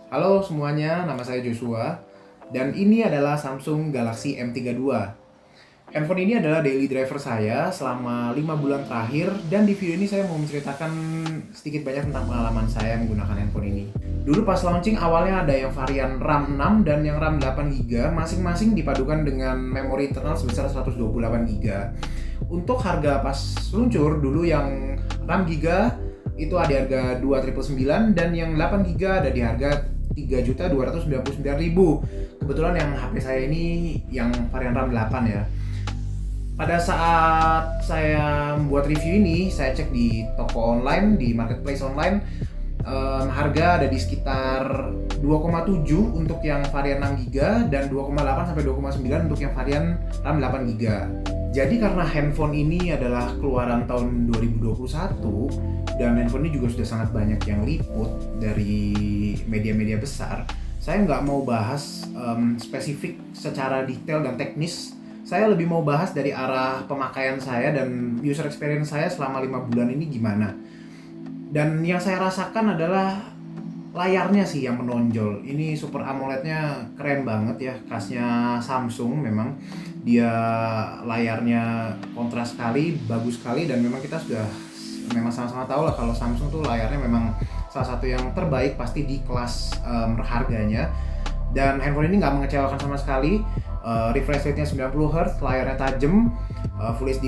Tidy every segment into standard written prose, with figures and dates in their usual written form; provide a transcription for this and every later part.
Halo semuanya, nama saya Joshua dan ini adalah Samsung Galaxy M32. Handphone ini adalah daily driver saya selama 5 bulan terakhir dan di video ini saya mau menceritakan sedikit banyak tentang pengalaman saya menggunakan handphone ini. Dulu pas launching awalnya ada yang varian RAM 6 dan yang RAM 8GB, masing-masing dipadukan dengan memori internal sebesar 128GB. Untuk harga pas luncur dulu yang RAM giga itu ada di harga 2.999 dan yang 8GB ada di harga 3.299.000. Kebetulan yang HP saya ini yang varian RAM 8 ya. Pada saat saya membuat review ini, saya cek di toko online, di marketplace online, harga ada di sekitar 2,7 untuk yang varian 6GB dan 2,8 sampai 2,9 untuk yang varian RAM 8GB. Jadi karena handphone ini adalah keluaran tahun 2021 dan handphone ini juga sudah sangat banyak yang liput dari media-media besar, saya nggak mau bahas spesifik secara detail dan teknis. Saya lebih mau bahas dari arah pemakaian saya dan user experience saya selama 5 bulan ini gimana. Dan yang saya rasakan adalah layarnya sih yang menonjol. Ini Super AMOLED-nya keren banget ya, khasnya Samsung memang. Dia layarnya kontras sekali, bagus sekali, dan memang kita sudah memang sama-sama tahu lah kalau Samsung tuh layarnya memang salah satu yang terbaik pasti di kelas harganya. Dan handphone ini nggak mengecewakan sama sekali. Refresh rate-nya 90Hz, layarnya tajam, Full HD+,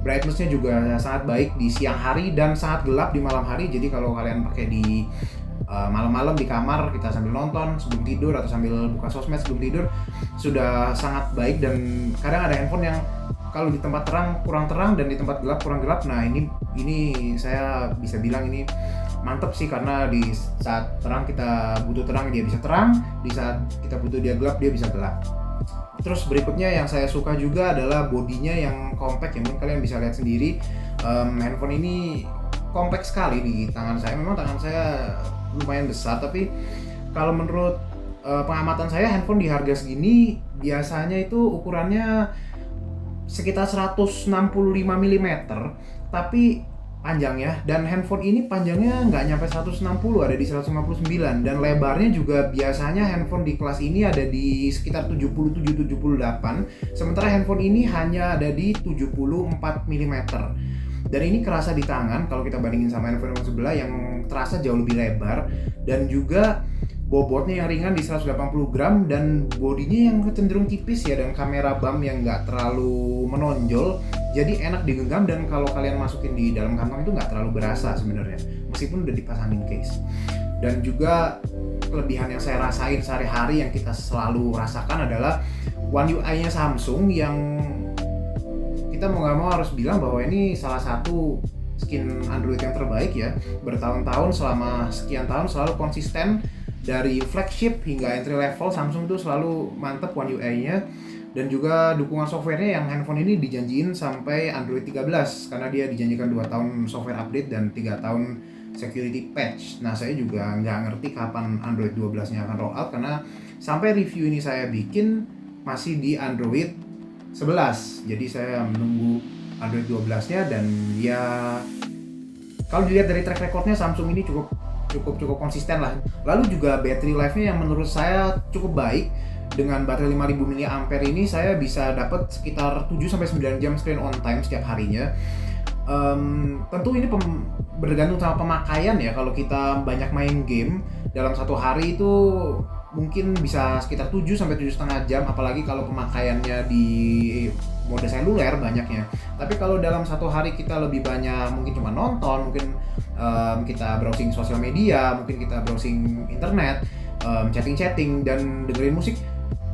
brightness-nya juga sangat baik di siang hari dan sangat gelap di malam hari. Jadi kalau kalian pakai di malam-malam di kamar, kita sambil nonton sebelum tidur atau sambil buka sosmed sebelum tidur, sudah sangat baik. Dan kadang ada handphone yang kalau di tempat terang kurang terang dan di tempat gelap kurang gelap. Nah ini saya bisa bilang ini mantep sih, karena di saat terang kita butuh terang dia bisa terang, di saat kita butuh dia gelap dia bisa gelap. Terus berikutnya yang saya suka juga adalah bodinya yang compact ya, mungkin kalian bisa lihat sendiri. Handphone ini compact sekali di tangan saya. Memang tangan saya lumayan besar, tapi kalau menurut pengamatan saya handphone di harga segini biasanya itu ukurannya sekitar 165 mm, tapi panjang ya. Dan handphone ini panjangnya nggak nyampe 160, ada di 159, dan lebarnya juga biasanya handphone di kelas ini ada di sekitar 77-78, sementara handphone ini hanya ada di 74 mm. Dan ini kerasa di tangan kalau kita bandingin sama handphone sebelah yang terasa jauh lebih lebar, dan juga bobotnya yang ringan di 180 gram dan bodinya yang cenderung tipis ya, dan kamera bump yang nggak terlalu menonjol, jadi enak digenggam. Dan kalau kalian masukin di dalam kantong itu nggak terlalu berasa sebenarnya meskipun udah dipasangin case. Dan juga kelebihan yang saya rasain sehari-hari yang kita selalu rasakan adalah One UI-nya Samsung, yang kita mau nggak mau harus bilang bahwa ini salah satu skin Android yang terbaik ya. Bertahun-tahun, selama sekian tahun selalu konsisten. Dari flagship hingga entry level, Samsung itu selalu mantep One UI-nya. Dan juga dukungan softwarenya yang handphone ini dijanjiin sampai Android 13, karena dia dijanjikan 2 tahun software update dan 3 tahun security patch. Nah saya juga nggak ngerti kapan Android 12-nya akan roll out, karena sampai review ini saya bikin masih di Android 11. Jadi saya menunggu Android 12-nya, dan ya kalau dilihat dari track recordnya Samsung ini cukup konsisten lah. Lalu juga battery life-nya yang menurut saya cukup baik. Dengan baterai 5000 mAh ini saya bisa dapat sekitar 7-9 jam screen on time setiap harinya. Tentu ini bergantung sama pemakaian ya. Kalau kita banyak main game dalam satu hari itu mungkin bisa sekitar 7-7,5 jam, apalagi kalau pemakaiannya di mode seluler banyaknya. Tapi kalau dalam satu hari kita lebih banyak mungkin cuma nonton, mungkin kita browsing sosial media, mungkin kita browsing internet, chatting dan dengerin musik,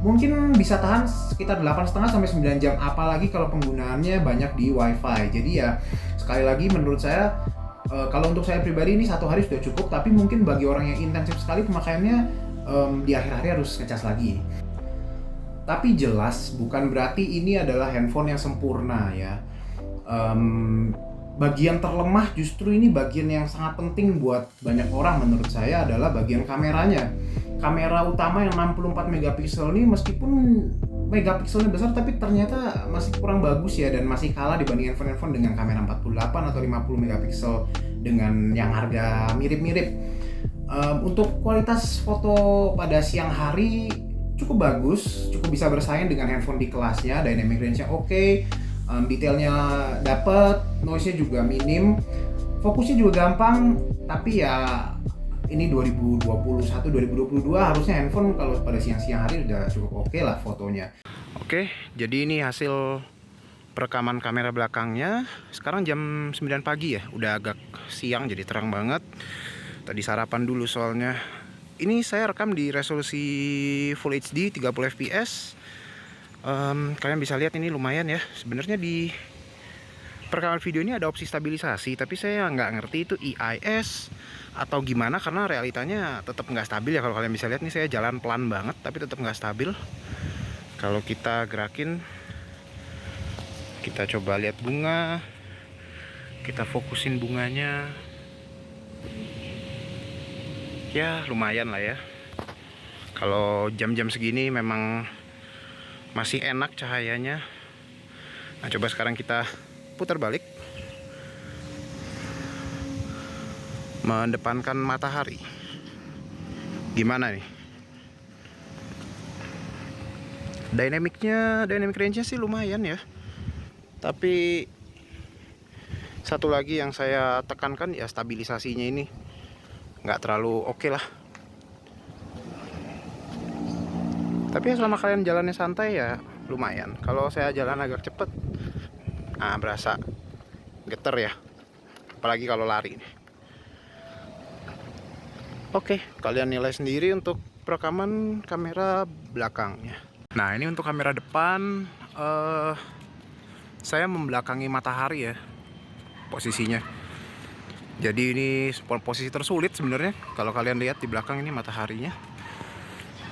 mungkin bisa tahan sekitar 8,5-9 jam, apalagi kalau penggunaannya banyak di wifi. Jadi ya sekali lagi menurut saya, kalau untuk saya pribadi ini satu hari sudah cukup, tapi mungkin bagi orang yang intensif sekali pemakaiannya, di akhir hari harus ngecas lagi. Tapi jelas bukan berarti ini adalah handphone yang sempurna ya. Bagian terlemah justru ini bagian yang sangat penting buat banyak orang menurut saya adalah bagian kameranya. Kamera utama yang 64 megapiksel ini meskipun megapikselnya besar tapi ternyata masih kurang bagus ya, dan masih kalah dibanding handphone dengan kamera 48 atau 50 megapiksel dengan yang harga mirip-mirip. Untuk kualitas foto pada siang hari cukup bagus, cukup bisa bersaing dengan handphone di kelasnya. Dynamic range-nya oke, detailnya dapet, noise-nya juga minim, fokusnya juga gampang. Tapi ya ini 2021 2022, harusnya handphone kalau pada siang-siang hari udah cukup oke lah fotonya. Oke, jadi ini hasil perekaman kamera belakangnya. Sekarang jam 9 pagi ya, udah agak siang jadi terang banget. Tadi sarapan dulu soalnya. Ini saya rekam di resolusi Full HD 30 fps. Kalian bisa lihat ini lumayan ya. Sebenarnya di perekaman video ini ada opsi stabilisasi, tapi saya nggak ngerti itu EIS atau gimana, karena realitanya tetap nggak stabil ya. Kalau kalian bisa lihat nih, saya jalan pelan banget tapi tetap nggak stabil. Kalau kita gerakin, kita coba lihat bunga, kita fokusin bunganya. Ya lumayan lah ya. Kalau jam-jam segini memang masih enak cahayanya. Nah, coba sekarang kita putar balik, mendepankan matahari. Gimana nih? Dynamic range-nya sih lumayan ya. Tapi satu lagi yang saya tekankan ya, stabilisasinya ini nggak terlalu oke lah. Tapi ya selama kalian jalannya santai ya lumayan. Kalau saya jalan agak cepet, berasa geter ya, apalagi kalau lari. Oke, kalian nilai sendiri untuk perekaman kamera belakangnya. Nah, ini untuk kamera depan, saya membelakangi matahari ya posisinya. Jadi ini posisi tersulit sebenarnya. Kalau kalian lihat di belakang ini mataharinya.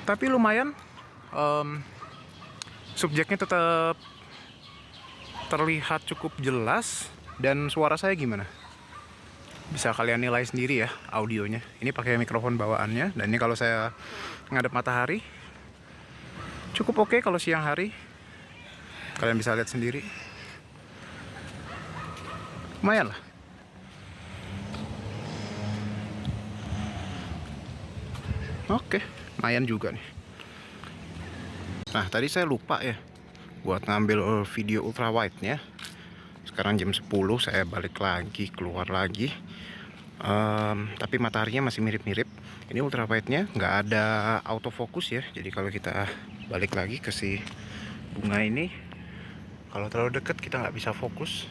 Tapi lumayan, subjeknya tetap terlihat cukup jelas. Dan suara saya gimana? Bisa kalian nilai sendiri ya audionya. Ini pakai mikrofon bawaannya. Dan ini kalau saya ngadep matahari cukup oke. Kalau siang hari kalian bisa lihat sendiri, lumayan lah. Oke, lumayan juga nih. Nah, tadi saya lupa ya buat ngambil video ultra wide nya. Sekarang jam 10, saya balik lagi, keluar lagi. Tapi mataharinya masih mirip-mirip. Ini ultra wide nya nggak ada autofocus ya. Jadi kalau kita balik lagi ke si bunga ini, kalau terlalu dekat kita nggak bisa fokus.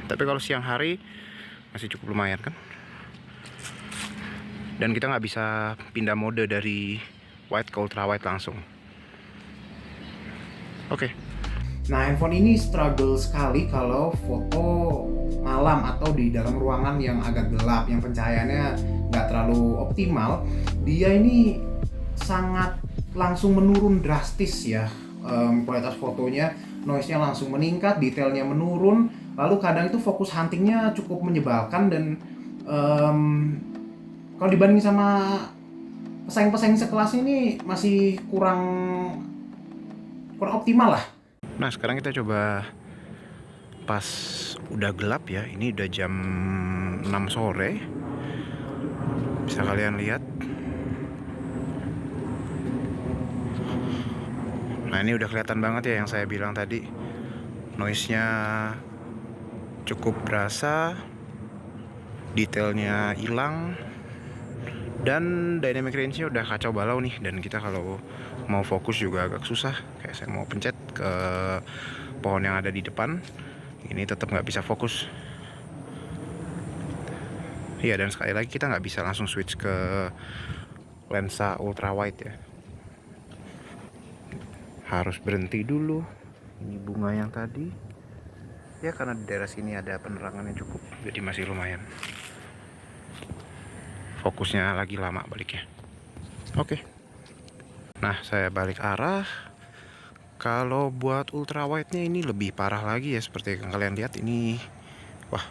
Tapi kalau siang hari masih cukup lumayan kan. Dan kita nggak bisa pindah mode dari wide ke ultra wide langsung. Oke. Nah, handphone ini struggle sekali kalau foto malam atau di dalam ruangan yang agak gelap, yang pencahayaannya nggak terlalu optimal. Dia ini sangat langsung menurun drastis ya, kualitas fotonya, noise-nya langsung meningkat, detailnya menurun. Lalu kadang itu fokus huntingnya cukup menyebalkan dan kalau dibanding sama pesaing-pesaing sekelas ini masih kurang optimal lah. Nah, sekarang kita coba pas udah gelap ya. Ini udah jam 6 sore. Bisa kalian lihat. Nah, ini udah kelihatan banget ya yang saya bilang tadi. Noise-nya cukup berasa, detailnya hilang, dan dynamic range-nya udah kacau balau nih. Dan kita kalau mau fokus juga agak susah. Kayak saya mau pencet ke pohon yang ada di depan, ini tetap nggak bisa fokus. Iya, dan sekali lagi kita nggak bisa langsung switch ke lensa ultra wide ya. Harus berhenti dulu. Ini bunga yang tadi ya, karena di daerah sini ada penerangan yang cukup, jadi masih lumayan. Fokusnya lagi lama baliknya. Oke. Nah, saya balik arah. Kalau buat ultra wide nya ini lebih parah lagi ya, seperti yang kalian lihat ini. Wah,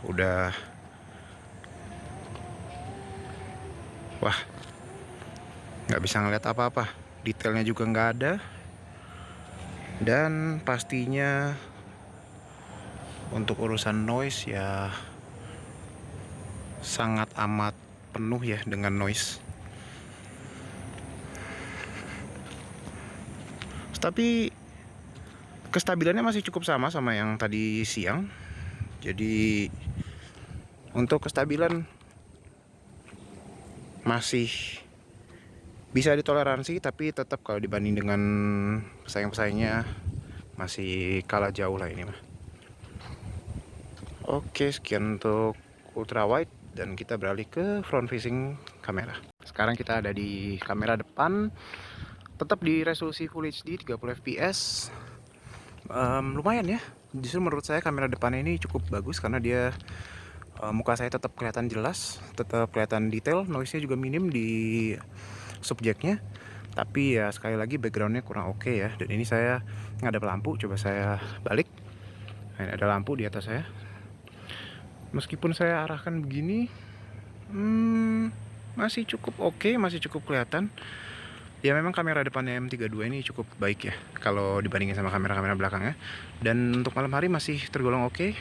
nggak bisa ngeliat apa-apa. Detailnya juga nggak ada. Dan pastinya untuk urusan noise ya sangat amat penuh ya dengan noise. Tapi kestabilannya masih cukup sama yang tadi siang. Jadi untuk kestabilan masih bisa ditoleransi, tapi tetap kalau dibanding dengan pesaing-pesaingnya masih kalah jauh lah ini mah. Oke, sekian untuk ultra wide dan kita beralih ke front facing kamera. Sekarang kita ada di kamera depan, tetap di resolusi Full HD 30 fps. Lumayan ya. Justru menurut saya kamera depan ini cukup bagus karena dia muka saya tetap kelihatan jelas, tetap kelihatan detail, noise-nya juga minim di subjeknya. Tapi ya sekali lagi backgroundnya kurang oke ya. Dan ini saya ngadep lampu, coba saya balik. Nah, ada lampu di atas saya. Meskipun saya arahkan begini, masih cukup oke, masih cukup kelihatan. Ya memang kamera depannya M32 ini cukup baik ya kalau dibandingin sama kamera-kamera belakangnya. Dan untuk malam hari masih tergolong oke.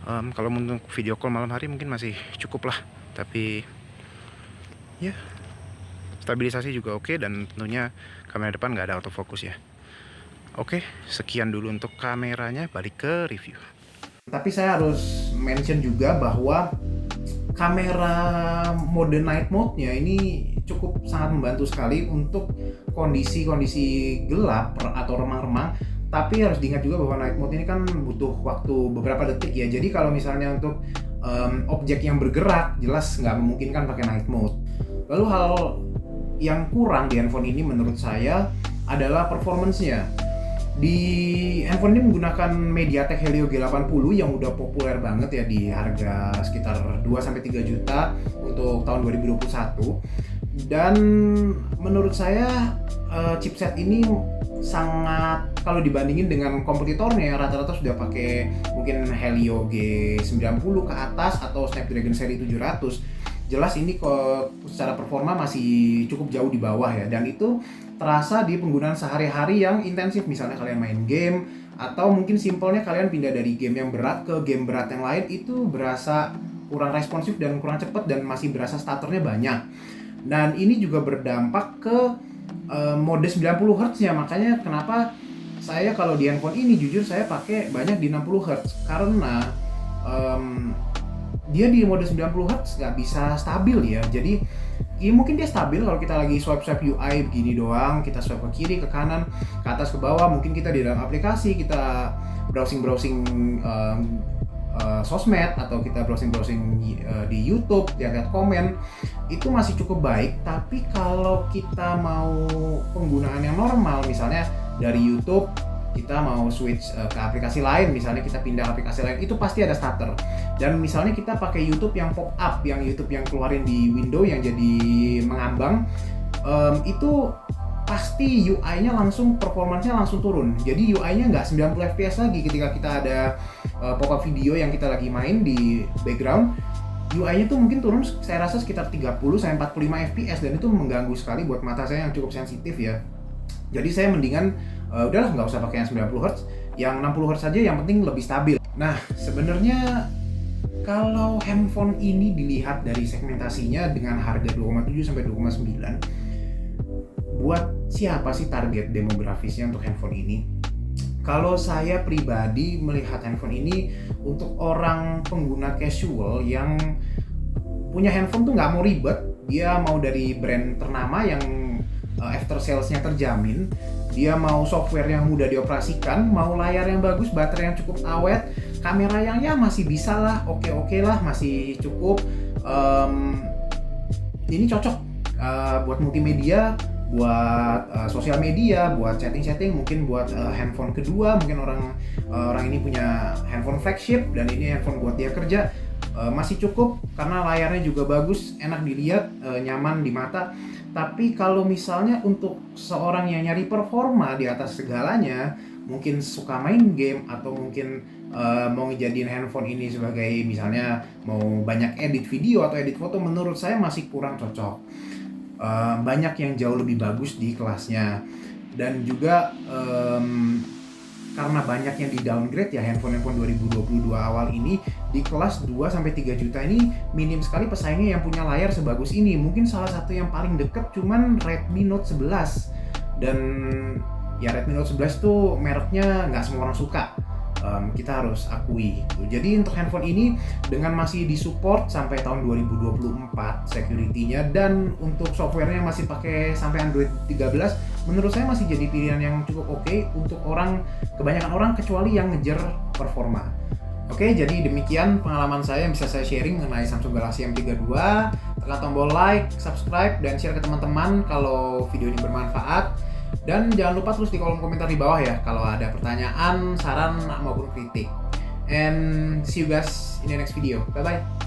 Kalau untuk video call malam hari mungkin masih cukup lah. Tapi ya stabilisasi juga oke, dan tentunya kamera depan nggak ada autofocus ya. Oke, sekian dulu untuk kameranya, balik ke review. Tapi saya harus mention juga bahwa kamera mode night mode-nya ini cukup sangat membantu sekali untuk kondisi-kondisi gelap atau remang-remang. Tapi harus diingat juga bahwa night mode ini kan butuh waktu beberapa detik ya. Jadi kalau misalnya untuk objek yang bergerak, jelas nggak memungkinkan pakai night mode. Lalu hal yang kurang di handphone ini menurut saya adalah performance-nya. Di handphone ini menggunakan MediaTek Helio G80 yang udah populer banget ya di harga sekitar 2-3 juta untuk tahun 2021. Dan menurut saya chipset ini sangat, kalau dibandingin dengan kompetitornya rata-rata sudah pakai mungkin Helio G90 ke atas atau Snapdragon seri 700. Jelas ini kok secara performa masih cukup jauh di bawah ya, dan itu terasa di penggunaan sehari-hari yang intensif. Misalnya kalian main game, atau mungkin simpelnya kalian pindah dari game yang berat ke game berat yang lain, itu berasa kurang responsif dan kurang cepat, dan masih berasa stutternya banyak. Dan ini juga berdampak ke mode 90 Hz nya. Makanya kenapa saya kalau di handphone ini jujur saya pakai banyak di 60 Hz, karena dia di mode 90 Hz nggak bisa stabil ya. Jadi ya mungkin dia stabil kalau kita lagi swipe UI begini doang, kita swipe ke kiri, ke kanan, ke atas, ke bawah. Mungkin kita di dalam aplikasi, kita browsing sosmed, atau kita browsing di YouTube, lihat komen, itu masih cukup baik. Tapi kalau kita mau penggunaan yang normal, misalnya dari YouTube kita mau switch ke aplikasi lain, misalnya kita pindah aplikasi lain, itu pasti ada stutter. Dan misalnya kita pakai YouTube yang pop up, yang YouTube yang keluarin di window yang jadi mengambang, itu pasti UI-nya langsung, performance-nya langsung turun. Jadi UI-nya nggak 90 fps lagi ketika kita ada pop up video yang kita lagi main di background. UI-nya tuh mungkin turun saya rasa sekitar 30-45 fps, dan itu mengganggu sekali buat mata saya yang cukup sensitif ya. Jadi saya mendingan udahlah nggak usah pakai yang 90 Hz, yang 60 Hz saja, yang penting lebih stabil. Nah, sebenarnya kalau handphone ini dilihat dari segmentasinya dengan harga 2,7 sampai 2,9, buat siapa sih target demografisnya untuk handphone ini? Kalau saya pribadi melihat handphone ini untuk orang pengguna casual yang punya handphone tuh nggak mau ribet, dia mau dari brand ternama yang after sales-nya terjamin, dia mau software yang mudah dioperasikan, mau layar yang bagus, baterai yang cukup awet, kamera yang ya masih bisa lah, oke lah, masih cukup. Ini cocok buat multimedia, buat sosial media, buat chatting, mungkin buat handphone kedua, mungkin orang ini punya handphone flagship dan ini handphone buat dia kerja, masih cukup karena layarnya juga bagus, enak dilihat, nyaman di mata. Tapi kalau misalnya untuk seorang yang nyari performa di atas segalanya, mungkin suka main game, atau mungkin mau ngejadiin handphone ini sebagai misalnya mau banyak edit video atau edit foto, menurut saya masih kurang cocok. Banyak yang jauh lebih bagus di kelasnya. Dan juga karena banyak yang di downgrade ya handphone 2022 awal ini di kelas 2-3 juta ini minim sekali pesaingnya yang punya layar sebagus ini. Mungkin salah satu yang paling deket cuman Redmi Note 11, dan ya Redmi Note 11 tuh mereknya nggak semua orang suka. Kita harus akui gitu. Jadi untuk handphone ini dengan masih disupport sampai tahun 2024 security-nya, dan untuk softwarenya masih pakai sampai Android 13, menurut saya masih jadi pilihan yang cukup oke untuk kebanyakan orang, kecuali yang ngejar performa. Oke, jadi demikian pengalaman saya yang bisa saya sharing mengenai Samsung Galaxy M32. Tekan tombol like, subscribe, dan share ke teman-teman kalau video ini bermanfaat. Dan jangan lupa tulis di kolom komentar di bawah ya kalau ada pertanyaan, saran, maupun kritik. And see you guys in the next video. Bye-bye.